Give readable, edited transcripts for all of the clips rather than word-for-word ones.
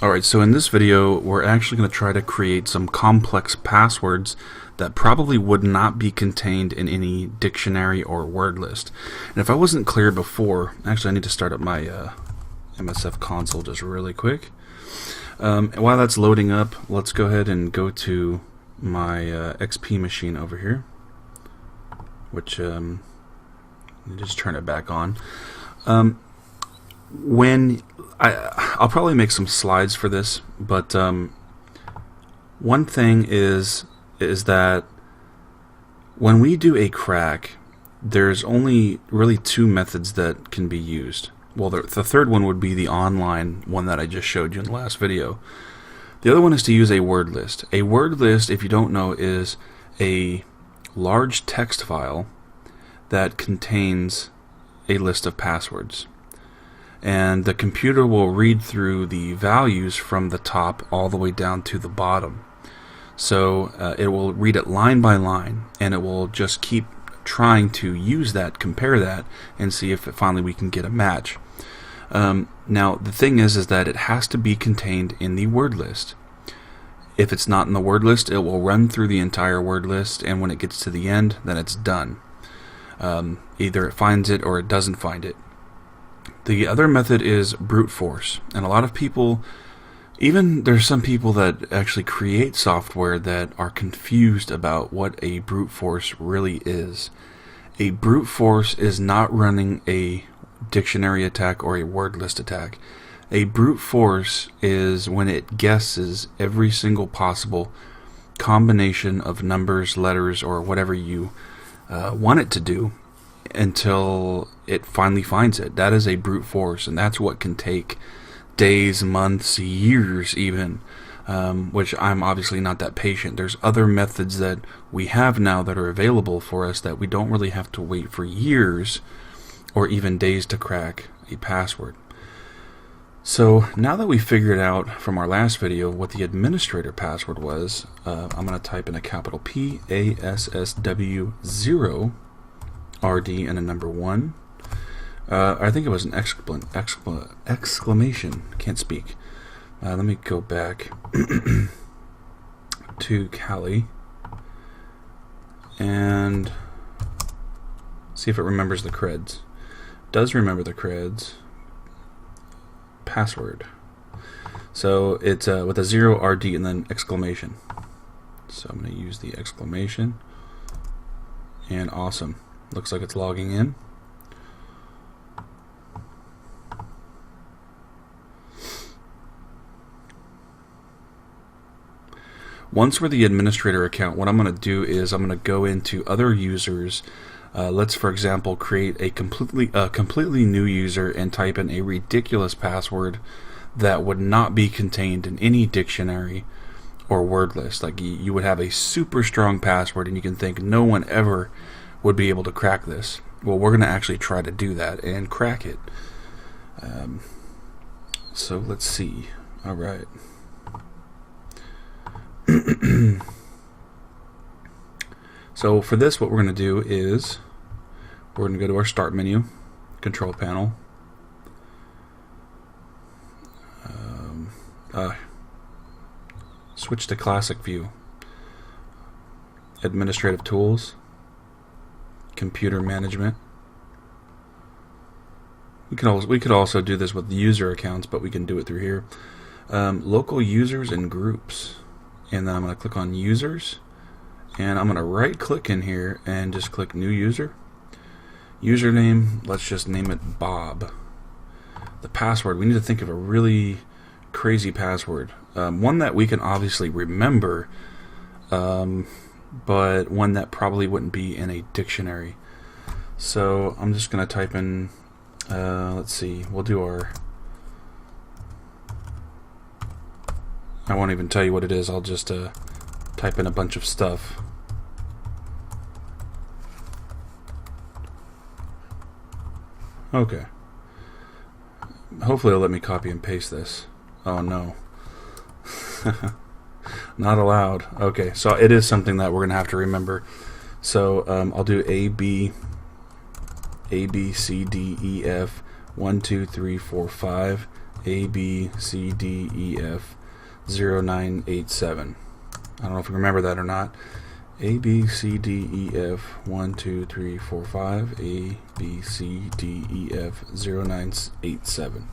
Alright, so in this video we're actually going to try to create some complex passwords that probably would not be contained in any dictionary or word list. And if I wasn't clear before, actually I need to start up my MSF console just really quick. And while that's loading up, let's go ahead and go to my XP machine over here, which just turn it back on. I'll probably make some slides for this, but one thing is that when we do a crack, there's only really two methods that can be used. Well, the third one would be the online one that I just showed you in the last video. The other one is to use a word list. A word list, if you don't know, is a large text file that contains a list of passwords. And the computer will read through the values from the top all the way down to the bottom. So it will read it line by line, and it will just keep trying to use that, compare that, and see if finally we can get a match. Now the thing is that it has to be contained in the word list. If it's not in the word list, it will run through the entire word list, and when it gets to the end, then it's done. Either it finds it or it doesn't find it. The other method is brute force, and a lot of people, even there's some people that actually create software that are confused about what a brute force really is. A brute force is not running a dictionary attack or a word list attack. A brute force is when it guesses every single possible combination of numbers, letters, or whatever you want it to do, until it finally finds it. That is a brute force, and that's what can take days, months, years even, which I'm obviously not that patient. There's other methods that we have now that are available for us that we don't really have to wait for years or even days to crack a password. So now that we figured out from our last video what the administrator password was, I'm going to type in a capital PASSW0 RD and a number 1. I think it was an exclamation. Can't speak. Let me go back to Kali and see if it remembers the creds. Does remember the creds. Password. So it's with a 0 RD and then exclamation. So I'm going to use the exclamation. And awesome. Looks like it's logging in. Once we're the administrator account, what I'm going to do is I'm going to go into other users. Let's, for example, create a completely new user and type in a ridiculous password that would not be contained in any dictionary or word list. Like you would have a super strong password and you can think no one ever would be able to crack this. Well, we're going to actually try to do that and crack it. So let's see. All right. So for this, what we're going to do is we're going to go to our start menu, control panel, switch to classic view, administrative tools, computer management. We could also do this with the user accounts, but we can do it through here. Local users and groups, and then I'm going to click on users, and I'm going to right click in here and just click new user. Username, let's just name it Bob. The password, we need to think of a really crazy password, one that we can obviously remember, but one that probably wouldn't be in a dictionary. So I'm just going to type in, let's see, we'll do our, I won't even tell you what it is, I'll just type in a bunch of stuff. Okay. Hopefully it'll let me copy and paste this. Oh no. Not allowed. Okay, so it is something that we're going to have to remember. So I'll do A, B, C, D, E, F, 1, 2, 3, 4, 5, ABCDEF0987. I don't know if you remember that or not. ABCDEF12345 ABCDEF0987.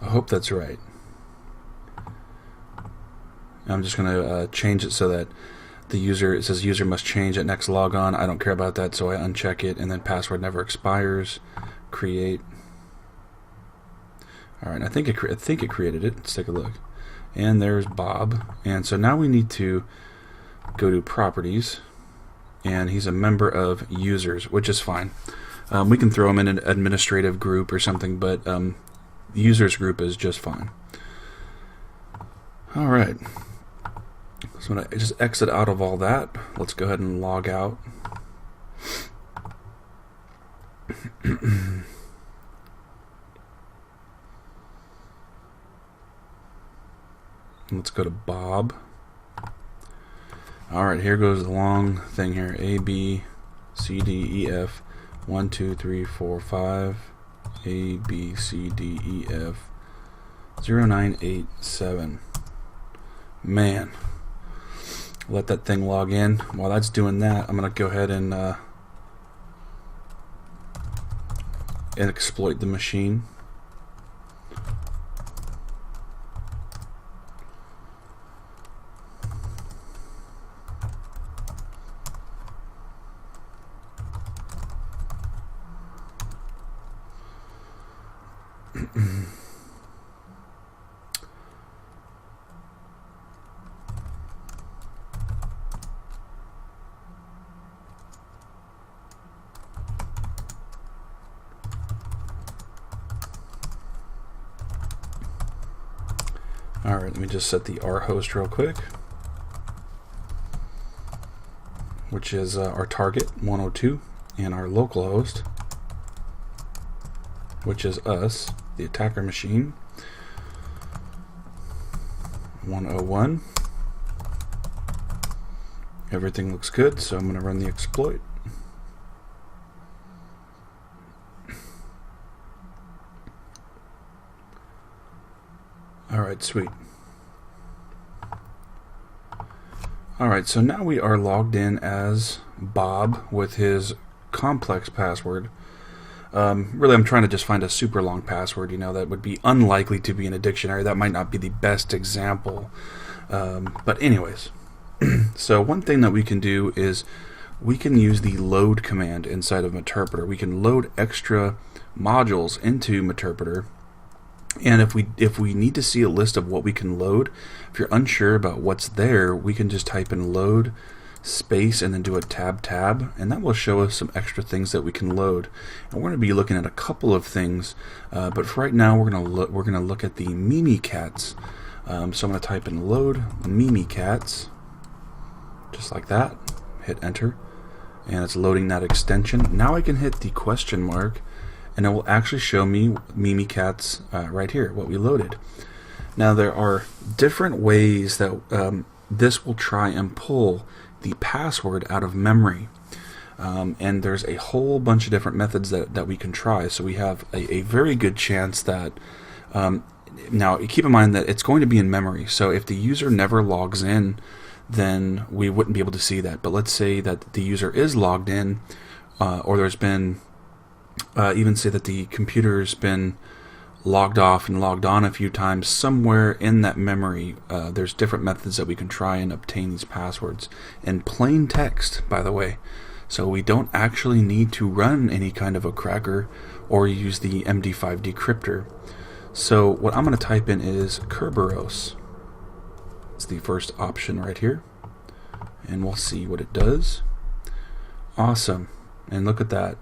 I hope that's right. I'm just going to change it so that the user, it says user must change at next logon. I don't care about that, so I uncheck it, and then password never expires. Create. All right, I think it created it. Let's take a look. And there's Bob. And so now we need to go to properties, and he's a member of users, which is fine. We can throw him in an administrative group or something, but users group is just fine. All right. So I'm going to just exit out of all that. Let's go ahead and log out. Let's go to Bob. Alright, here goes the long thing here. A, B, C, D, E, F. 1, 2, 3, 4, 5. A, B, C, D, E, F. 0987. Man. Let that thing log in. While that's doing that, I'm going to go ahead and exploit the machine. Alright, let me just set the R host real quick, which is our target 102, and our local host, which is us, the attacker machine, 101. Everything looks good, so I'm going to run the exploit. Alright, sweet. Alright, so now we are logged in as Bob with his complex password. Really, I'm trying to just find a super long password, that would be unlikely to be in a dictionary. That might not be the best example. But anyways, so one thing that we can do is we can use the load command inside of Meterpreter. We can load extra modules into Meterpreter. And if we need to see a list of what we can load, if you're unsure about what's there, we can just type in load space and then do a tab, and that will show us some extra things that we can load. And we're going to be looking at a couple of things, but for right now we're going to look at the Mimikatz. So I'm going to type in load Mimikatz, just like that. Hit enter, and it's loading that extension. Now I can hit the question mark, and it will actually show me Mimikatz right here, what we loaded. Now there are different ways that this will try and pull the password out of memory. And there's a whole bunch of different methods that we can try. So we have a very good chance that, now keep in mind that it's going to be in memory. So if the user never logs in, then we wouldn't be able to see that. But let's say that the user is logged in, or there's been even say that the computer's been logged off and logged on a few times. Somewhere in that memory, there's different methods that we can try and obtain these passwords. In plain text, by the way. So we don't actually need to run any kind of a cracker or use the MD5 decryptor. So what I'm going to type in is Kerberos. It's the first option right here. And we'll see what it does. Awesome. And look at that.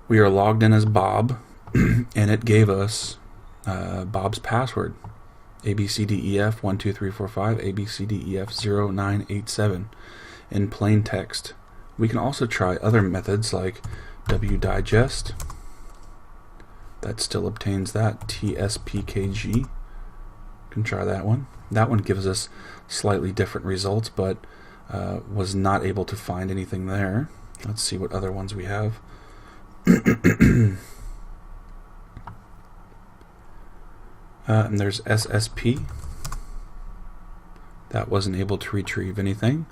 We are logged in as Bob, and it gave us Bob's password, ABCDEF12345, ABCDEF0987, in plain text. We can also try other methods like wdigest. That still obtains that. TSPKG. You can try that one. That one gives us slightly different results, but was not able to find anything there. Let's see what other ones we have. And there's SSP. That wasn't able to retrieve anything.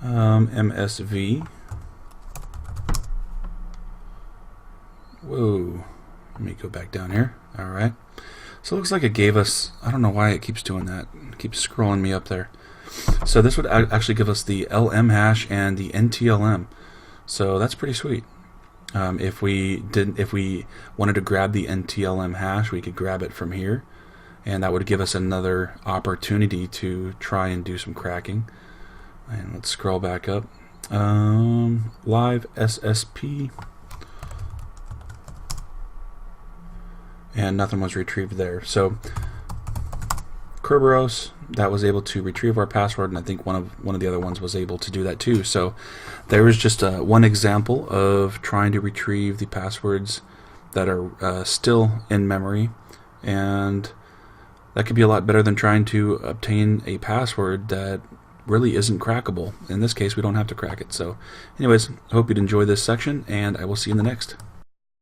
MSV. Whoa. Let me go back down here. Alright. So it looks like it gave us, I don't know why it keeps doing that. It keeps scrolling me up there. So this would actually give us the LM hash and the NTLM. So that's pretty sweet. If we wanted to grab the NTLM hash, we could grab it from here, and that would give us another opportunity to try and do some cracking. And let's scroll back up. Live SSP. And nothing was retrieved there. So Kerberos, that was able to retrieve our password, and I think one of the other ones was able to do that too. So there was just one example of trying to retrieve the passwords that are still in memory, and that could be a lot better than trying to obtain a password that really isn't crackable. In this case, we don't have to crack it. So anyways, I hope you'd enjoy this section, and I will see you in the next.